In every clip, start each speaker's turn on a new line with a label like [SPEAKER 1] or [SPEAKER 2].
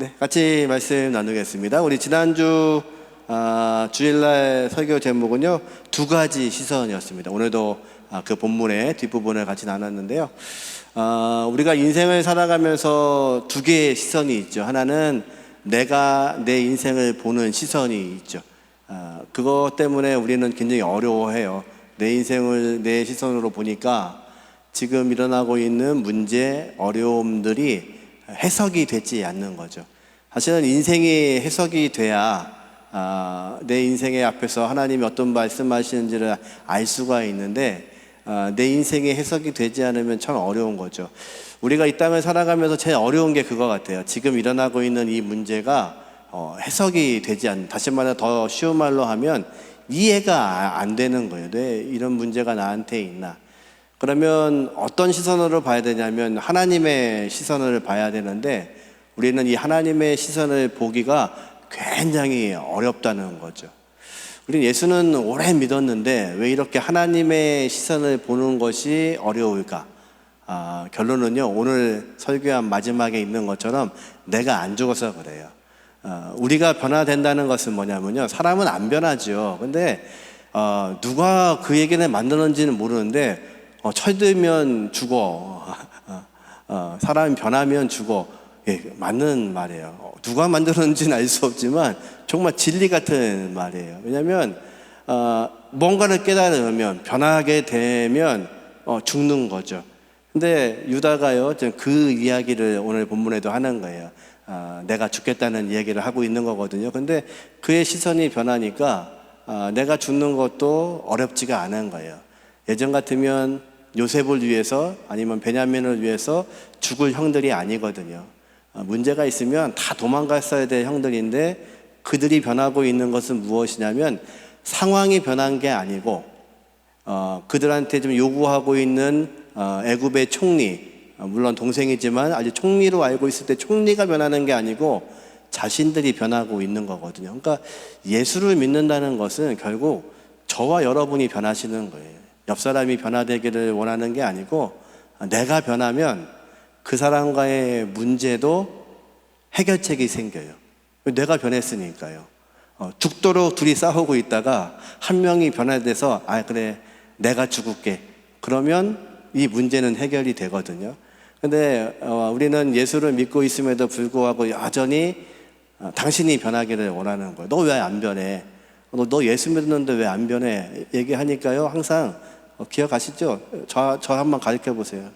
[SPEAKER 1] 네, 같이 말씀 나누겠습니다. 우리 지난주 주일날 설교 제목은요, 두 가지 시선이었습니다. 오늘도 그 본문의 뒷부분을 같이 나눴는데요. 우리가 인생을 살아가면서 두 개의 시선이 있죠. 하나는 내가 내 인생을 보는 시선이 있죠. 그것 때문에 우리는 굉장히 어려워해요. 내 인생을 내 시선으로 보니까 지금 일어나고 있는 문제, 어려움들이 해석이 되지 않는 거죠. 사실은 인생이 해석이 돼야 내 인생의 앞에서 하나님이 어떤 말씀하시는지를 알 수가 있는데, 내 인생이 해석이 되지 않으면 참 어려운 거죠. 우리가 이 땅을 살아가면서 제일 어려운 게 그거 같아요. 지금 일어나고 있는 이 문제가 해석이 되지 않는, 다시 말해 더 쉬운 말로 하면 이해가 안 되는 거예요. 왜 이런 문제가 나한테 있나? 그러면 어떤 시선으로 봐야 되냐면 하나님의 시선을 봐야 되는데, 우리는 이 하나님의 시선을 보기가 굉장히 어렵다는 거죠. 우리는 예수는 오래 믿었는데 왜 이렇게 하나님의 시선을 보는 것이 어려울까? 결론은요, 오늘 설교한 마지막에 있는 것처럼 내가 안 죽어서 그래요. 우리가 변화된다는 것은 뭐냐면요, 사람은 안 변하죠. 근데 누가 그 얘기를 만드는지는 모르는데 철들면 죽어. 사람이 변하면 죽어. 예, 맞는 말이에요. 누가 만들었는지는 알 수 없지만 정말 진리 같은 말이에요. 왜냐하면 뭔가를 깨달으면, 변하게 되면 죽는 거죠. 근데 유다가요, 그 이야기를 오늘 본문에도 하는 거예요. 내가 죽겠다는 이야기를 하고 있는 거거든요. 근데 그의 시선이 변하니까 내가 죽는 것도 어렵지가 않은 거예요. 예전 같으면 요셉을 위해서 아니면 베냐민을 위해서 죽을 형들이 아니거든요. 문제가 있으면 다 도망갔어야 될 형들인데, 그들이 변하고 있는 것은 무엇이냐면 상황이 변한 게 아니고 그들한테 좀 요구하고 있는 애굽의 총리, 물론 동생이지만 아직 총리로 알고 있을 때 총리가 변하는 게 아니고 자신들이 변하고 있는 거거든요. 그러니까 예수를 믿는다는 것은 결국 저와 여러분이 변하시는 거예요. 옆 사람이 변화되기를 원하는 게 아니고, 내가 변하면 그 사람과의 문제도 해결책이 생겨요. 내가 변했으니까요. 죽도록 둘이 싸우고 있다가 한 명이 변화돼서 그래, 내가 죽을게. 그러면 이 문제는 해결이 되거든요. 근데 우리는 예수를 믿고 있음에도 불구하고 여전히 당신이 변하기를 원하는 거예요. 너 왜 안 변해? 너 예수 믿는데 왜 안 변해? 얘기하니까요, 항상 기억하시죠? 저 한번 가르쳐 보세요.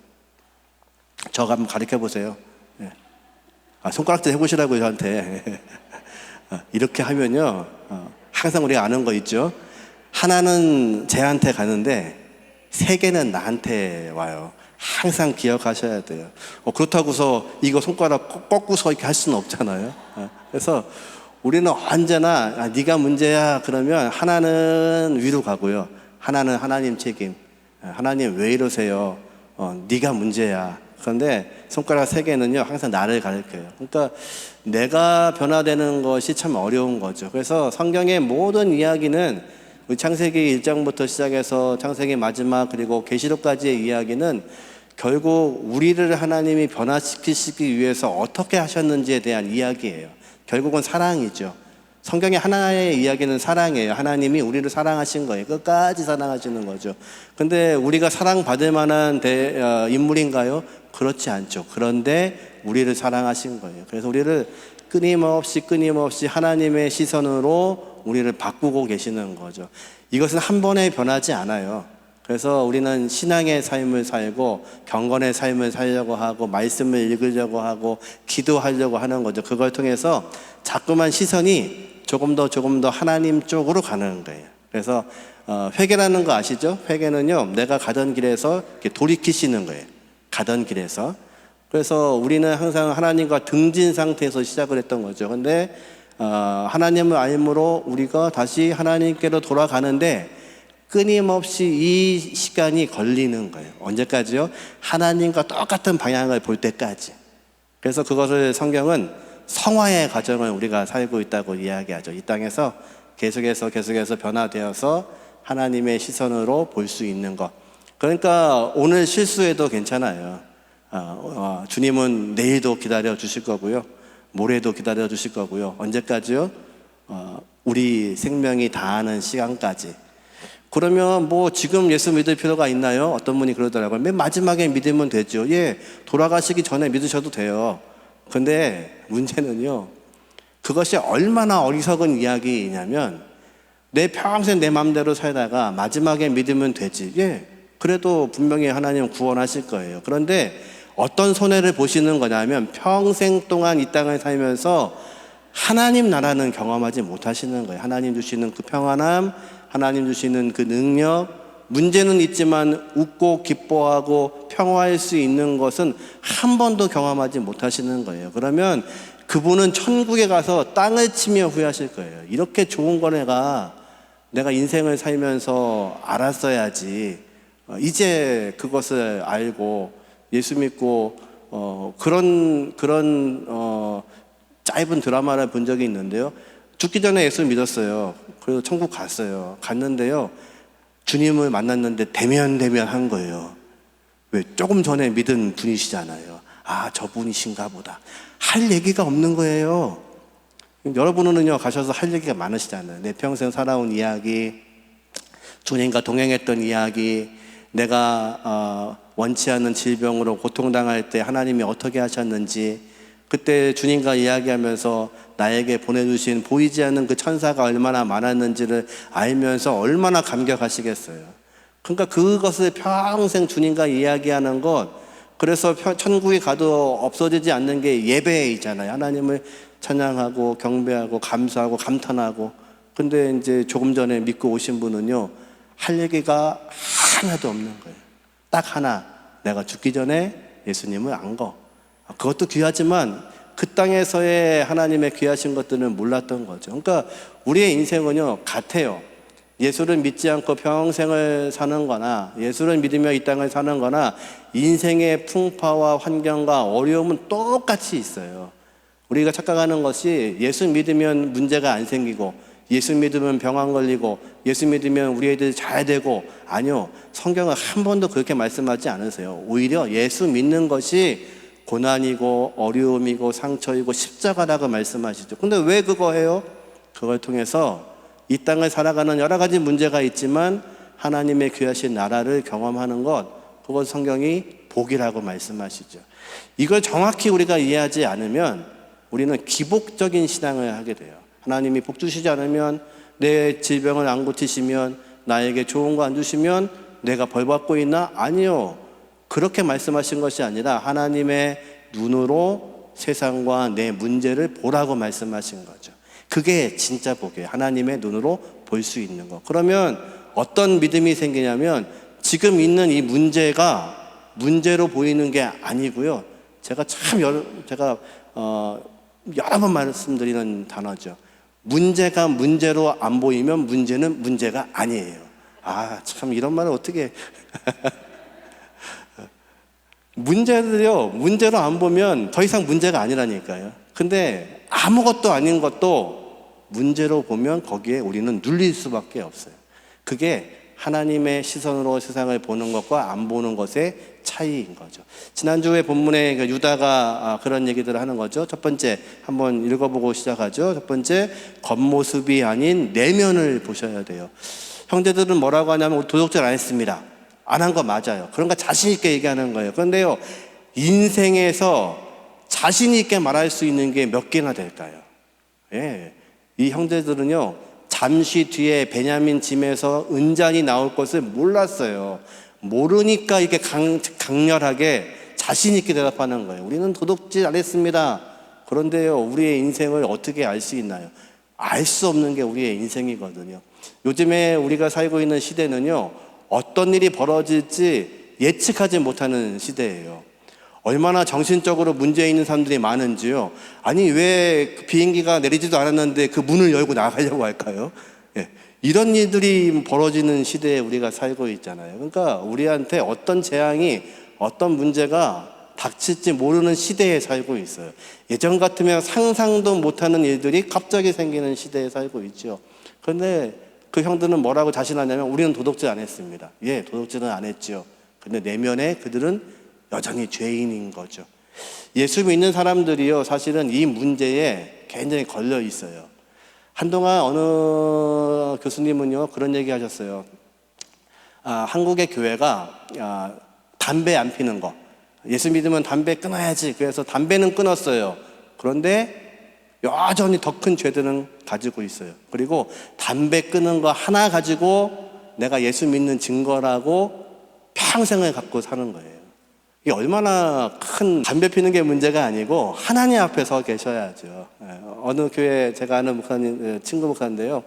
[SPEAKER 1] 저 한번 가르쳐 보세요. 예. 손가락질 해보시라고요, 저한테. 이렇게 하면요, 항상 우리가 아는 거 있죠? 하나는 쟤한테 가는데 세 개는 나한테 와요. 항상 기억하셔야 돼요. 그렇다고서 이거 손가락 꺾고서 이렇게 할 수는 없잖아요. 그래서 우리는 언제나 네가 문제야 그러면 하나는 위로 가고요, 하나는 하나님 책임. 하나님 왜 이러세요? 네가 문제야. 그런데 손가락 세 개는요, 항상 나를 가르쳐요. 그러니까 내가 변화되는 것이 참 어려운 거죠. 그래서 성경의 모든 이야기는, 우리 창세기 1장부터 시작해서 창세기 마지막 그리고 계시록까지의 이야기는 결국 우리를 하나님이 변화시키시기 위해서 어떻게 하셨는지에 대한 이야기예요. 결국은 사랑이죠. 성경의 하나의 이야기는 사랑이에요. 하나님이 우리를 사랑하신 거예요. 끝까지 사랑하시는 거죠. 근데 우리가 사랑받을 만한 인물인가요? 그렇지 않죠. 그런데 우리를 사랑하신 거예요. 그래서 우리를 끊임없이 하나님의 시선으로 우리를 바꾸고 계시는 거죠. 이것은 한 번에 변하지 않아요. 그래서 우리는 신앙의 삶을 살고 경건의 삶을 살려고 하고 말씀을 읽으려고 하고 기도하려고 하는 거죠. 그걸 통해서 자꾸만 시선이 조금 더 하나님 쪽으로 가는 거예요. 그래서 회개라는 거 아시죠? 회개는요, 내가 가던 길에서 이렇게 돌이키시는 거예요. 가던 길에서. 그래서 우리는 항상 하나님과 등진 상태에서 시작을 했던 거죠. 근데 하나님을 알므로 우리가 다시 하나님께로 돌아가는데 끊임없이 이 시간이 걸리는 거예요. 언제까지요? 하나님과 똑같은 방향을 볼 때까지. 그래서 그것을 성경은 성화의 과정을 우리가 살고 있다고 이야기하죠. 이 땅에서 계속해서 변화되어서 하나님의 시선으로 볼 수 있는 것. 그러니까 오늘 실수해도 괜찮아요. 주님은 내일도 기다려 주실 거고요. 모레도 기다려 주실 거고요. 언제까지요? 우리 생명이 다하는 시간까지. 그러면 뭐 지금 예수 믿을 필요가 있나요? 어떤 분이 그러더라고요. 맨 마지막에 믿으면 되죠. 예, 돌아가시기 전에 믿으셔도 돼요. 근데 문제는요, 그것이 얼마나 어리석은 이야기냐면, 내 평생 내 마음대로 살다가 마지막에 믿으면 되지. 예, 그래도 분명히 하나님 구원하실 거예요. 그런데 어떤 손해를 보시는 거냐면, 평생 동안 이 땅을 살면서 하나님 나라는 경험하지 못하시는 거예요. 하나님 주시는 그 평안함, 하나님 주시는 그 능력, 문제는 있지만 웃고 기뻐하고 평화할 수 있는 것은 한 번도 경험하지 못하시는 거예요. 그러면 그분은 천국에 가서 땅을 치며 후회하실 거예요. 이렇게 좋은 거 내가 인생을 살면서 알았어야지. 이제 그것을 알고 예수 믿고 그런 짧은 드라마를 본 적이 있는데요. 죽기 전에 예수 믿었어요. 그래서 천국 갔어요. 갔는데요, 주님을 만났는데 대면한 거예요. 왜? 조금 전에 믿은 분이시잖아요. 아, 저분이신가 보다. 할 얘기가 없는 거예요. 여러분은요, 가셔서 할 얘기가 많으시잖아요. 내 평생 살아온 이야기, 주님과 동행했던 이야기, 내가 원치 않는 질병으로 고통당할 때 하나님이 어떻게 하셨는지, 그때 주님과 이야기하면서 나에게 보내주신 보이지 않는 그 천사가 얼마나 많았는지를 알면서 얼마나 감격하시겠어요. 그러니까 그것을 평생 주님과 이야기하는 것, 그래서 천국에 가도 없어지지 않는 게 예배이잖아요. 하나님을 찬양하고 경배하고 감사하고 감탄하고. 근데 이제 조금 전에 믿고 오신 분은요, 할 얘기가 하나도 없는 거예요. 딱 하나, 내가 죽기 전에 예수님을 안 거. 그것도 귀하지만 그 땅에서의 하나님의 귀하신 것들은 몰랐던 거죠. 그러니까 우리의 인생은요, 같아요. 예수를 믿지 않고 평생을 사는 거나 예수를 믿으며 이 땅을 사는 거나 인생의 풍파와 환경과 어려움은 똑같이 있어요. 우리가 착각하는 것이 예수 믿으면 문제가 안 생기고 예수 믿으면 병 안 걸리고 예수 믿으면 우리 애들 잘 되고, 아니요, 성경은 한 번도 그렇게 말씀하지 않으세요. 오히려 예수 믿는 것이 고난이고 어려움이고 상처이고 십자가라고 말씀하시죠. 근데 왜 그거 해요? 그걸 통해서 이 땅을 살아가는 여러 가지 문제가 있지만 하나님의 귀하신 나라를 경험하는 것, 그건 성경이 복이라고 말씀하시죠. 이걸 정확히 우리가 이해하지 않으면 우리는 기복적인 신앙을 하게 돼요. 하나님이 복 주시지 않으면, 내 질병을 안 고치시면, 나에게 좋은 거 안 주시면 내가 벌 받고 있나? 아니요. 그렇게 말씀하신 것이 아니라 하나님의 눈으로 세상과 내 문제를 보라고 말씀하신 거죠. 그게 진짜 복이에요. 하나님의 눈으로 볼 수 있는 거. 그러면 어떤 믿음이 생기냐면, 지금 있는 이 문제가 문제로 보이는 게 아니고요. 제가 여러 번 말씀드리는 단어죠. 문제가 문제로 안 보이면 문제는 문제가 아니에요. 아, 참, 이런 말을 어떻게 문제들요, 문제로 안 보면 더 이상 문제가 아니라니까요. 근데 아무것도 아닌 것도 문제로 보면 거기에 우리는 눌릴 수밖에 없어요. 그게 하나님의 시선으로 세상을 보는 것과 안 보는 것의 차이인 거죠. 지난주에 본문에 유다가 그런 얘기들을 하는 거죠. 첫 번째, 한번 읽어보고 시작하죠. 첫 번째, 겉모습이 아닌 내면을 보셔야 돼요. 형제들은 뭐라고 하냐면, 도둑질 안 했습니다. 안 한 거 맞아요. 그런가 자신 있게 얘기하는 거예요. 그런데요, 인생에서 자신 있게 말할 수 있는 게 몇 개나 될까요? 예, 이 형제들은요, 잠시 뒤에 베냐민 짐에서 은잔이 나올 것을 몰랐어요. 모르니까 이렇게 강렬하게 자신 있게 대답하는 거예요. 우리는 도둑질 안 했습니다. 그런데요, 우리의 인생을 어떻게 알 수 있나요? 알 수 없는 게 우리의 인생이거든요. 요즘에 우리가 살고 있는 시대는요, 어떤 일이 벌어질지 예측하지 못하는 시대예요. 얼마나 정신적으로 문제 있는 사람들이 많은지요. 아니, 왜 비행기가 내리지도 않았는데 그 문을 열고 나가려고 할까요? 예, 이런 일들이 벌어지는 시대에 우리가 살고 있잖아요. 그러니까 우리한테 어떤 재앙이, 어떤 문제가 닥칠지 모르는 시대에 살고 있어요. 예전 같으면 상상도 못하는 일들이 갑자기 생기는 시대에 살고 있죠. 그런데 그 형들은 뭐라고 자신하냐면, 우리는 도둑질 안 했습니다. 예, 도둑질은 안 했죠. 근데 내면에 그들은 여전히 죄인인 거죠. 예수 믿는 사람들이요, 사실은 이 문제에 굉장히 걸려 있어요. 한동안 어느 교수님은요, 그런 얘기 하셨어요. 한국의 교회가 담배 안 피는 거, 예수 믿으면 담배 끊어야지. 그래서 담배는 끊었어요. 그런데 여전히 더 큰 죄들은 가지고 있어요. 그리고 담배 끊은 거 하나 가지고 내가 예수 믿는 증거라고 평생을 갖고 사는 거예요. 이게 얼마나 큰, 담배 피는 게 문제가 아니고 하나님 앞에 서 계셔야죠. 어느 교회, 제가 아는 목사님, 친구 목사인데요,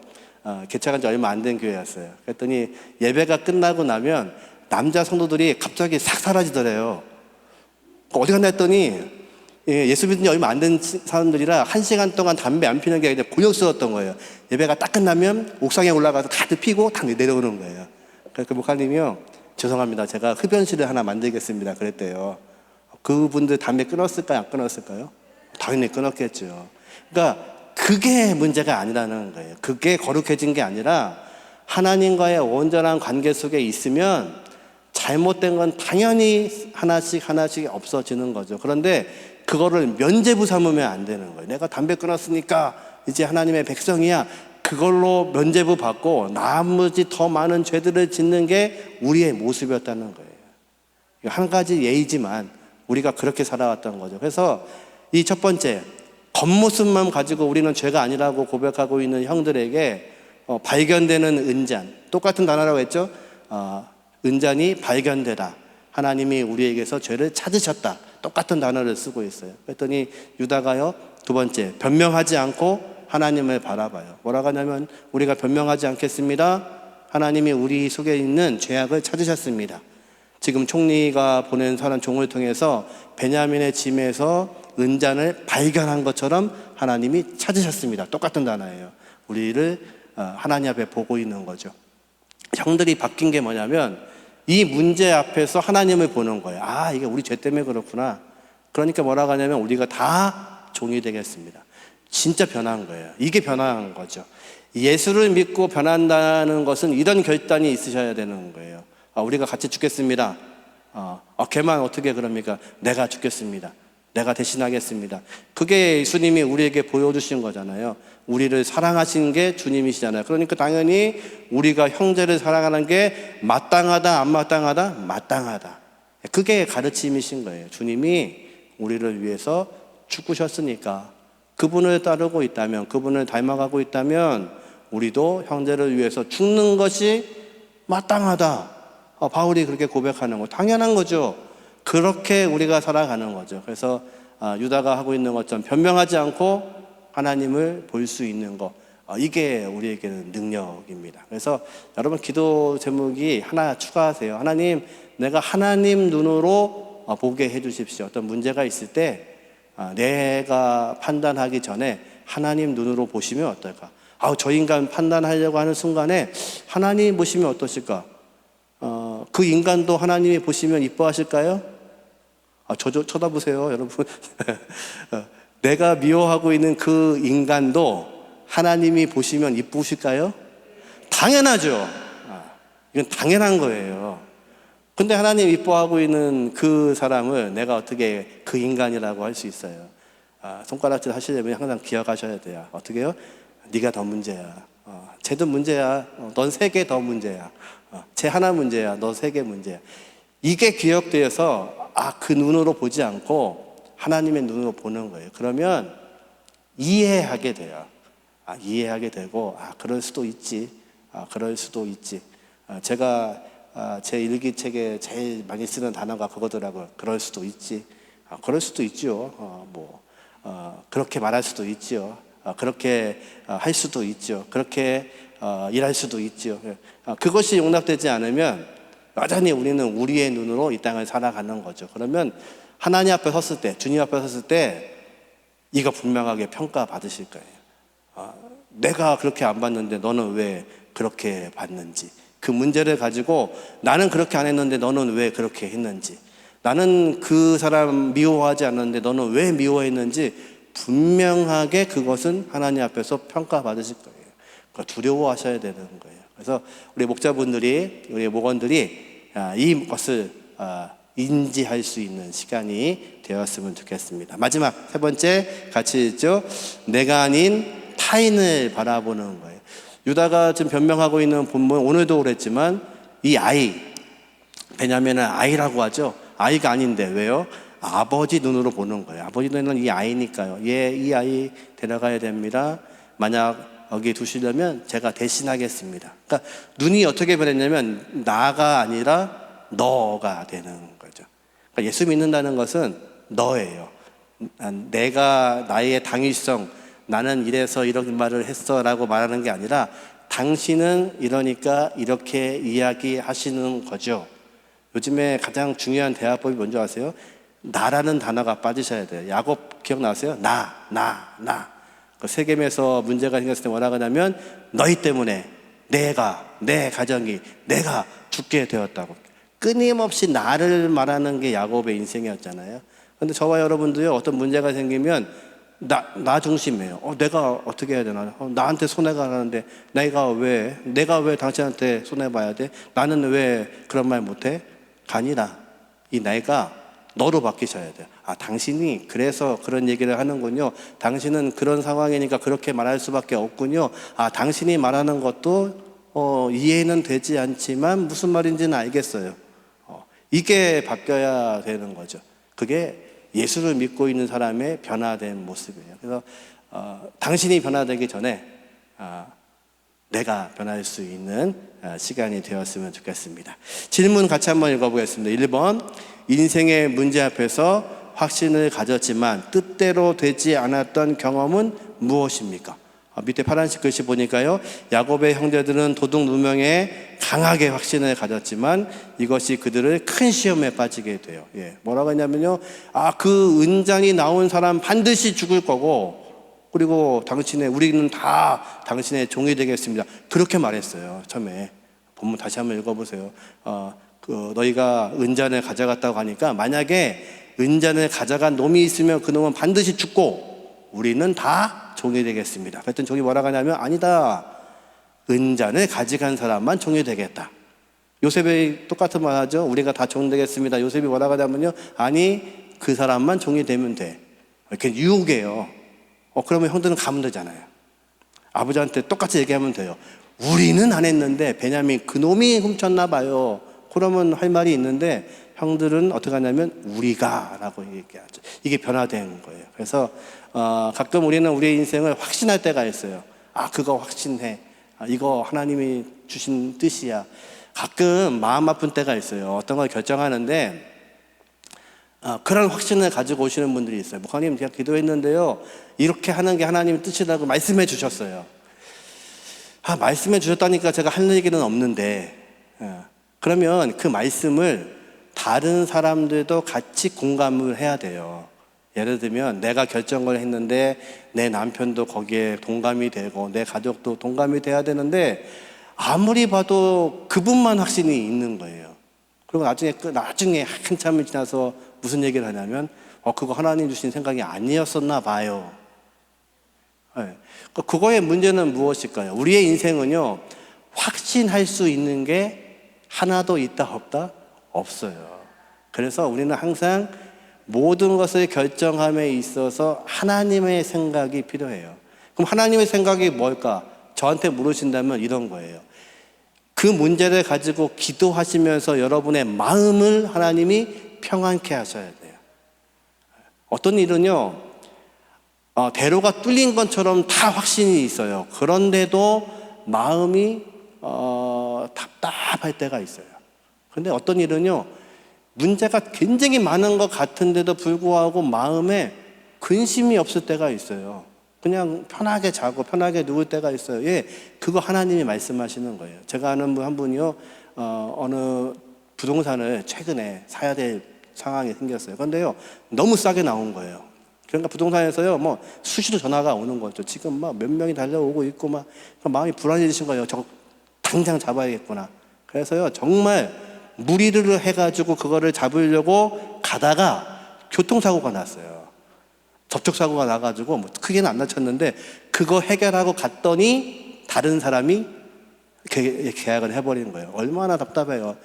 [SPEAKER 1] 개척한 지 얼마 안 된 교회였어요. 그랬더니 예배가 끝나고 나면 남자 성도들이 갑자기 싹 사라지더래요. 어디 갔나 했더니 예수 믿은 지 얼마 안 된 사람들이라 1시간 동안 담배 안 피는 게 아니라 곤욕스러웠던 거예요. 예배가 딱 끝나면 옥상에 올라가서 다들 피고 다 내려오는 거예요. 그래서 그 목사님이요, 죄송합니다, 제가 흡연실을 하나 만들겠습니다 그랬대요. 그분들 담배 끊었을까요, 안 끊었을까요? 당연히 끊었겠죠. 그러니까 그게 문제가 아니라는 거예요. 그게 거룩해진 게 아니라 하나님과의 온전한 관계 속에 있으면 잘못된 건 당연히 하나씩 없어지는 거죠. 그런데 그거를 면죄부 삼으면 안 되는 거예요. 내가 담배 끊었으니까 이제 하나님의 백성이야. 그걸로 면죄부 받고 나머지 더 많은 죄들을 짓는 게 우리의 모습이었다는 거예요. 한 가지 예이지만 우리가 그렇게 살아왔던 거죠. 그래서 이 첫 번째, 겉모습만 가지고 우리는 죄가 아니라고 고백하고 있는 형들에게 발견되는 은잔, 똑같은 단어라고 했죠. 은잔이 발견되다. 하나님이 우리에게서 죄를 찾으셨다. 똑같은 단어를 쓰고 있어요. 그랬더니 유다가요, 두 번째, 변명하지 않고 하나님을 바라봐요. 뭐라고 하냐면, 우리가 변명하지 않겠습니다. 하나님이 우리 속에 있는 죄악을 찾으셨습니다. 지금 총리가 보낸 사람 종을 통해서 베냐민의 짐에서 은잔을 발견한 것처럼 하나님이 찾으셨습니다. 똑같은 단어예요. 우리를 하나님 앞에 보고 있는 거죠. 형들이 바뀐 게 뭐냐면, 이 문제 앞에서 하나님을 보는 거예요. 이게 우리 죄 때문에 그렇구나. 그러니까 뭐라고 하냐면, 우리가 다 종이 되겠습니다. 진짜 변한 거예요. 이게 변한 거죠. 예수를 믿고 변한다는 것은 이런 결단이 있으셔야 되는 거예요. 우리가 같이 죽겠습니다. 걔만 어떻게 그럽니까? 내가 죽겠습니다. 내가 대신하겠습니다. 그게 예수님이 우리에게 보여주신 거잖아요. 우리를 사랑하신 게 주님이시잖아요. 그러니까 당연히 우리가 형제를 사랑하는 게 마땅하다, 안 마땅하다? 마땅하다. 그게 가르침이신 거예요. 주님이 우리를 위해서 죽으셨으니까 그분을 따르고 있다면, 그분을 닮아가고 있다면 우리도 형제를 위해서 죽는 것이 마땅하다. 바울이 그렇게 고백하는 거 당연한 거죠. 그렇게 우리가 살아가는 거죠. 그래서 유다가 하고 있는 것처럼 변명하지 않고 하나님을 볼 수 있는 것, 이게 우리에게는 능력입니다. 그래서 여러분, 기도 제목이 하나 추가하세요. 하나님, 내가 하나님 눈으로 보게 해주십시오. 어떤 문제가 있을 때 내가 판단하기 전에 하나님 눈으로 보시면 어떨까? 저 인간 판단하려고 하는 순간에 하나님 보시면 어떠실까? 그 인간도 하나님이 보시면 이뻐하실까요? 쳐다보세요, 여러분. 내가 미워하고 있는 그 인간도 하나님이 보시면 이쁘실까요? 당연하죠. 이건 당연한 거예요. 근데 하나님 이뻐하고 있는 그 사람을 내가 어떻게 그 인간이라고 할 수 있어요? 손가락질 하시려면 항상 기억하셔야 돼요. 어떻게 해요? 네가 더 문제야. 쟤도 문제야. 넌 3개 더 문제야. 쟤 하나 문제야. 너 3개 문제야. 이게 기억되어서 그 눈으로 보지 않고 하나님의 눈으로 보는 거예요. 그러면 이해하게 돼요. 이해하게 되고 그럴 수도 있지. 그럴 수도 있지. 제가 제 일기책에 제일 많이 쓰는 단어가 그거더라고요. 그럴 수도 있지. 그럴 수도 있죠. 그렇게 말할 수도 있죠. 그렇게 할 수도 있죠. 그렇게 일할 수도 있죠. 그것이 용납되지 않으면 여전히 우리는 우리의 눈으로 이 땅을 살아가는 거죠. 그러면 하나님 앞에 섰을 때, 주님 앞에 섰을 때 이거 분명하게 평가받으실 거예요. 내가 그렇게 안 봤는데 너는 왜 그렇게 봤는지, 그 문제를 가지고 나는 그렇게 안 했는데 너는 왜 그렇게 했는지, 나는 그 사람 미워하지 않았는데 너는 왜 미워했는지 분명하게 그것은 하나님 앞에서 평가받으실 거예요. 두려워하셔야 되는 거예요. 그래서 우리 목자분들이, 우리 목원들이 이것을 인지할 수 있는 시간이 되었으면 좋겠습니다. 마지막 세 번째 같이 있죠. 내가 아닌 타인을 바라보는 거예요. 유다가 지금 변명하고 있는 본문, 오늘도 그랬지만 이 아이, 베냐민은 아이라고 하죠. 아이가 아닌데 왜요? 아버지 눈으로 보는 거예요. 아버지 눈에는 이 아이니까요. 이 아이 데려가야 됩니다. 만약 여기 두시려면 제가 대신하겠습니다. 그러니까 눈이 어떻게 변했냐면 나가 아니라 너가 되는 거죠. 그러니까 예수 믿는다는 것은 너예요. 내가 나의 당위성, 나는 이래서 이런 말을 했어 라고 말하는 게 아니라 당신은 이러니까 이렇게 이야기하시는 거죠. 요즘에 가장 중요한 대화법이 뭔지 아세요? 나라는 단어가 빠지셔야 돼요. 야곱 기억나세요? 나. 그 세겜에서 문제가 생겼을 때 뭐라고 하냐면 너희 때문에 내 가정이 내가 죽게 되었다고. 끊임없이 나를 말하는 게 야곱의 인생이었잖아요. 그런데 저와 여러분도요, 어떤 문제가 생기면 나 중심이에요. 내가 어떻게 해야 되나? 나한테 손해가 가는데 내가 왜 당신한테 손해봐야 돼? 나는 왜 그런 말 못해? 아니라 이 내가 너로 바뀌셔야 돼요. 당신이 그래서 그런 얘기를 하는군요. 당신은 그런 상황이니까 그렇게 말할 수밖에 없군요. 당신이 말하는 것도 이해는 되지 않지만 무슨 말인지는 알겠어요. 이게 바뀌어야 되는 거죠. 그게 예수를 믿고 있는 사람의 변화된 모습이에요. 그래서 당신이 변화되기 전에 내가 변할 수 있는 시간이 되었으면 좋겠습니다. 질문 같이 한번 읽어보겠습니다. 1번, 인생의 문제 앞에서 확신을 가졌지만 뜻대로 되지 않았던 경험은 무엇입니까? 밑에 파란색 글씨 보니까요, 야곱의 형제들은 도둑 누명에 강하게 확신을 가졌지만 이것이 그들을 큰 시험에 빠지게 돼요. 뭐라고 했냐면요, 그 은장이 나온 사람 반드시 죽을 거고, 그리고 우리는 다 당신의 종이 되겠습니다. 그렇게 말했어요. 처음에 본문 다시 한번 읽어보세요. 너희가 은잔을 가져갔다고 하니까 만약에 은잔을 가져간 놈이 있으면 그 놈은 반드시 죽고 우리는 다 종이 되겠습니다. 그랬더니 종이 뭐라고 하냐면 아니다, 은잔을 가져간 사람만 종이 되겠다. 요셉이 똑같은 말 하죠. 우리가 다 종 되겠습니다. 요셉이 뭐라고 하냐면요, 아니 그 사람만 종이 되면 돼. 이렇게 유혹이에요. 그러면 형들은 가면 되잖아요. 아버지한테 똑같이 얘기하면 돼요. 우리는 안 했는데 베냐민 그놈이 훔쳤나 봐요. 그러면 할 말이 있는데 형들은 어떻게 하냐면 우리가 라고 얘기하죠. 이게 변화된 거예요. 그래서 가끔 우리는 우리의 인생을 확신할 때가 있어요. 그거 확신해. 이거 하나님이 주신 뜻이야. 가끔 마음 아픈 때가 있어요. 어떤 걸 결정하는데 그런 확신을 가지고 오시는 분들이 있어요. 목사님, 제가 기도했는데요, 이렇게 하는 게 하나님의 뜻이라고 말씀해 주셨어요. 말씀해 주셨다니까 제가 할 얘기는 없는데, 그러면 그 말씀을 다른 사람들도 같이 공감을 해야 돼요. 예를 들면 내가 결정을 했는데 내 남편도 거기에 동감이 되고 내 가족도 동감이 돼야 되는데 아무리 봐도 그분만 확신이 있는 거예요. 그리고 나중에 한참을 지나서 무슨 얘기를 하냐면 그거 하나님 주신 생각이 아니었었나 봐요. 그거의 문제는 무엇일까요? 우리의 인생은요, 확신할 수 있는 게 하나도 있다 없다? 없어요. 그래서 우리는 항상 모든 것을 결정함에 있어서 하나님의 생각이 필요해요. 그럼 하나님의 생각이 뭘까? 저한테 물으신다면 이런 거예요. 그 문제를 가지고 기도하시면서 여러분의 마음을 하나님이 평안케 하셔야 돼요. 어떤 일은요, 대로가 뚫린 것처럼 다 확신이 있어요. 그런데도 마음이 답답할 때가 있어요. 그런데 어떤 일은요, 문제가 굉장히 많은 것 같은데도 불구하고 마음에 근심이 없을 때가 있어요. 그냥 편하게 자고 편하게 누울 때가 있어요. 그거 하나님이 말씀하시는 거예요. 제가 아는 한 분이요, 어느 부동산을 최근에 사야 될 상황이 생겼어요. 그런데요, 너무 싸게 나온 거예요. 그러니까 부동산에서요, 수시로 전화가 오는 거죠. 지금 몇 명이 달려오고 있고 마음이 불안해지신 거예요. 저거 당장 잡아야겠구나. 그래서요, 정말 무리를 해가지고 그거를 잡으려고 가다가 교통사고가 났어요. 접촉사고가 나가지고 크게는 안 다쳤는데 그거 해결하고 갔더니 다른 사람이 계약을 해버리는 거예요. 얼마나 답답해요.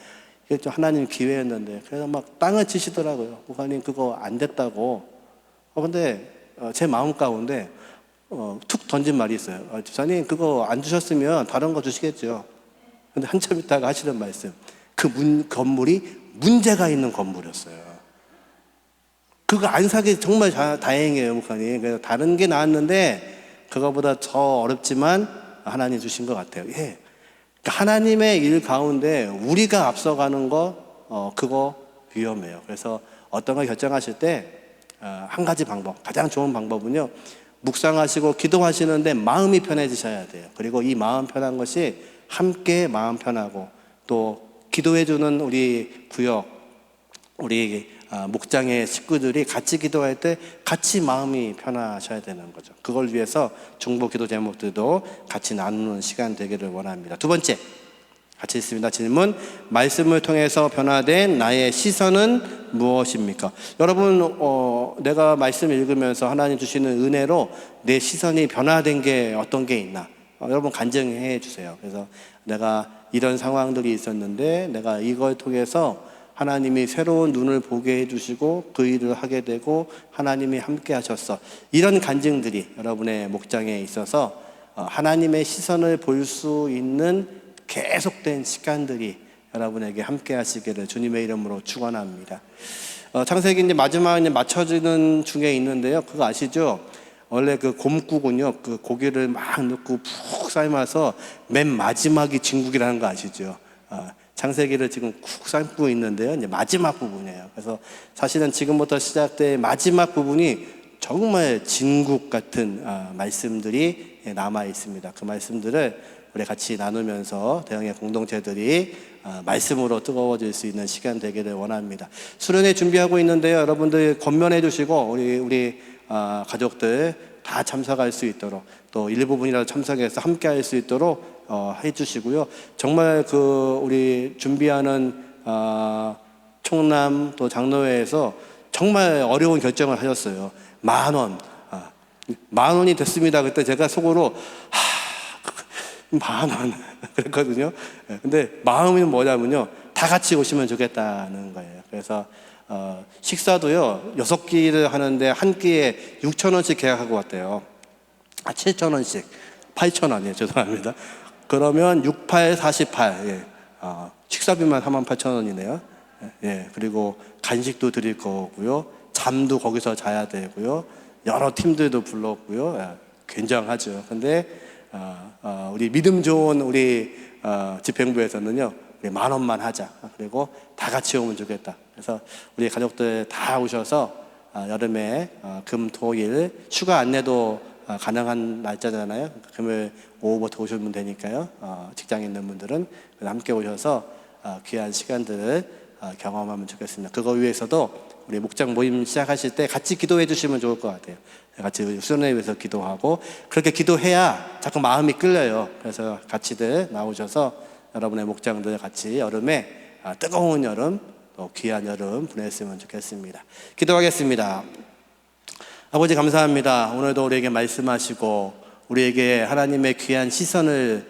[SPEAKER 1] 이게 좀 하나님 기회였는데. 그래서 막 땅을 치시더라고요. 목사님 그거 안 됐다고. 근데 제 마음 가운데 툭 던진 말이 있어요. 집사님 그거 안 주셨으면 다른 거 주시겠죠. 근데 한참 있다가 하시는 말씀, 그 건물이 문제가 있는 건물이었어요. 그거 안 사기 정말 다행이에요, 목사님. 그래서 다른 게 나왔는데 그거보다 더 어렵지만 하나님 주신 것 같아요. 예. 그러니까 하나님의 일 가운데 우리가 앞서가는 거 그거 위험해요. 그래서 어떤 걸 결정하실 때 한 가지 방법, 가장 좋은 방법은요, 묵상하시고 기도하시는데 마음이 편해지셔야 돼요. 그리고 이 마음 편한 것이 함께 마음 편하고, 또 기도해주는 우리 구역, 우리 목장의 식구들이 같이 기도할 때 같이 마음이 편하셔야 되는 거죠. 그걸 위해서 중보 기도 제목들도 같이 나누는 시간 되기를 원합니다. 두 번째, 같이 있습니다. 질문, 말씀을 통해서 변화된 나의 시선은 무엇입니까? 여러분, 내가 말씀 읽으면서 하나님 주시는 은혜로 내 시선이 변화된 게 어떤 게 있나? 여러분 간증해 주세요. 그래서 내가 이런 상황들이 있었는데 내가 이걸 통해서 하나님이 새로운 눈을 보게 해주시고 그 일을 하게 되고 하나님이 함께 하셨어. 이런 간증들이 여러분의 목장에 있어서 하나님의 시선을 볼 수 있는 계속된 시간들이 여러분에게 함께 하시기를 주님의 이름으로 축원합니다. 창세기 이제 마지막 이제 맞춰지는 중에 있는데요. 그거 아시죠? 원래 그 곰국은요, 그 고기를 막 넣고 푹 삶아서 맨 마지막이 진국이라는 거 아시죠? 창세기를 지금 쿡 삶고 있는데요. 이제 마지막 부분이에요. 그래서 사실은 지금부터 시작된 마지막 부분이 정말 진국 같은 말씀들이 남아 있습니다. 그 말씀들을 우리 같이 나누면서 대형의 공동체들이 말씀으로 뜨거워질 수 있는 시간 되기를 원합니다. 수련회 준비하고 있는데요. 여러분들 권면해 주시고 우리 가족들 다 참석할 수 있도록, 또 일부분이라도 참석해서 함께 할 수 있도록 해주시고요. 정말 우리 준비하는 총남 또 장로회에서 정말 어려운 결정을 하셨어요. 10,000원. 10,000원이 됐습니다. 그때 제가 속으로 10,000원 그랬거든요. 근데 마음이 뭐냐면요, 다 같이 오시면 좋겠다는 거예요. 그래서 식사도요 6끼를 하는데 한 끼에 6,000원씩 계약하고 왔대요. 7,000원씩 8,000원이에요. 죄송합니다. 그러면 6, 8, 48. 예. 식사비만 48,000원이네요. 예. 그리고 간식도 드릴 거고요. 잠도 거기서 자야 되고요. 여러 팀들도 불렀고요. 예. 굉장하죠. 근데 우리 믿음 좋은 우리 집행부에서는요, 우리 10,000원만 하자. 그리고 다 같이 오면 좋겠다. 그래서 우리 가족들 다 오셔서 여름에 금, 토, 일 휴가 안내도 가능한 날짜잖아요. 금요일 오후부터 오시면 되니까요. 직장에 있는 분들은 함께 오셔서 귀한 시간들을 경험하면 좋겠습니다. 그거 위해서도 우리 목장 모임 시작하실 때 같이 기도해 주시면 좋을 것 같아요. 같이 수련회 위해서 기도하고, 그렇게 기도해야 자꾸 마음이 끌려요. 그래서 같이들 나오셔서 여러분의 목장들 같이 여름에 뜨거운 여름, 또 귀한 여름 보냈으면 좋겠습니다. 기도하겠습니다. 아버지 감사합니다. 오늘도 우리에게 말씀하시고 우리에게 하나님의 귀한 시선을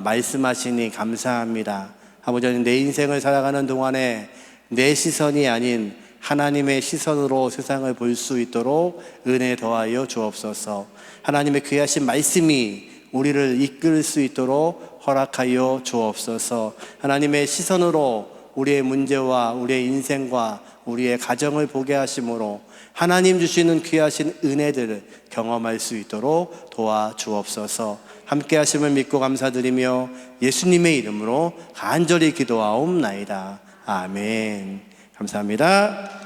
[SPEAKER 1] 말씀하시니 감사합니다. 아버지, 내 인생을 살아가는 동안에 내 시선이 아닌 하나님의 시선으로 세상을 볼 수 있도록 은혜 더하여 주옵소서. 하나님의 귀하신 말씀이 우리를 이끌 수 있도록 허락하여 주옵소서. 하나님의 시선으로 우리의 문제와 우리의 인생과 우리의 가정을 보게 하심으로 하나님 주시는 귀하신 은혜들을 경험할 수 있도록 도와주옵소서. 함께 하심을 믿고 감사드리며 예수님의 이름으로 간절히 기도하옵나이다. 아멘. 감사합니다.